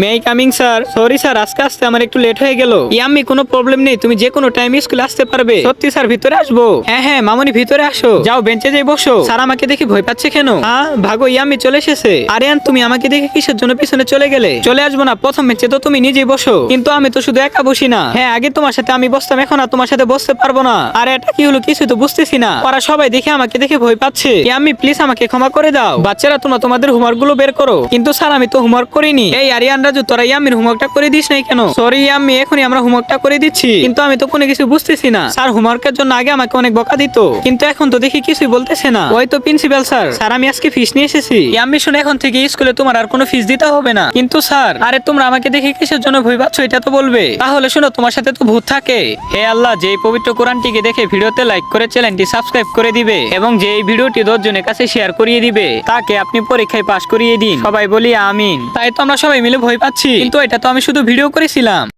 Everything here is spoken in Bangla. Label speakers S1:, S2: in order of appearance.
S1: May I coming sir? Sorry sir, আজকে আসতে আমার একটু লেট হয়ে গেল। ইয়াম্মি কোনো প্রবলেম নেই, তুমি যে কোনো টাইম স্কুলে আসতে পারবে। সত্যি স্যার, ভিতরে আসবো? হ্যাঁ হ্যাঁ মামুনি, ভিতরে আসো। যাও বেঞ্চে যাই বসো। স্যার আমাকে দেখে ভয় পাচ্ছে কেন? হ্যাঁ ভাগো, ইয়াম্মি চলে এসেছে। আরিয়ান তুমি আমাকে দেখে কিসের জন্য পিছনে চলে গেলে? চলে আসবো না, প্রথম বেঞ্চে তো তুমি নিজেই বসো। কিন্তু আমি তো শুধু একা বসি না। হ্যাঁ আগে তোমার সাথে আমি বসতাম, এখন আর তোমার সাথে বসতে পারবো না। আর এটা কি হলো কিছু তো বুঝতেছি না। ওরা সবাই দেখে আমাকে দেখে ভয় পাচ্ছে। ইয়াম্মি প্লিজ আমাকে ক্ষমা করে দাও। বাচ্চারা তোমরা তোমাদের হোমওয়ার্ক গুলো বের করো। কিন্তু স্যার আমি তো হোমওয়ার্ক করিনি। এই আরিয়ান রাজু, তোরা ইয়াম্মির হোমওয়ার্কটা করে দিস নাই কেন? সরি ইয়াম্মি, এখনই আমরা হোমওয়ার্কটা করে দিচ্ছি। কিন্তু আমি তো কোনো কিছু বুঝতেছি না। স্যার হোমওয়ার্কের জন্য আগে আমাকে অনেক বকা দিত, কিন্তু এখন তো দেখি কিছুই বলতেছে না। ওই তো প্রিন্সিপাল স্যার। স্যার আমি আজকে ফিস নিয়ে এসেছি। ইয়াম্মি শুনে এখন থেকে স্কুলে তোমার আর কোনো ফিস দিতে হবে না। কিন্তু স্যার, আরে তোমরা আমাকে দেখে কিসের জন্য ভয় পাচ্ছ এটা তো বলবে। তাহলে শোনো, তোমার সাথে তো ভূত থাকে। হে আল্লাহ, যে এই পবিত্র কোরআনটিকে দেখে ভিডিওতে লাইক করে চ্যানেলটি সাবস্ক্রাইব করে দিবে এবং যে এই ভিডিওটি 10 জনের কাছে শেয়ার করিয়ে দিবে, তাকে আপনি পরীক্ষায় পাশ করিয়ে দিন। সবাই বলি আমিন। তাই তো আমরা সবাই মিলে ভয় পাচ্ছি, কিন্তু এটা তো আমি শুধু ভিডিও করেছিলাম।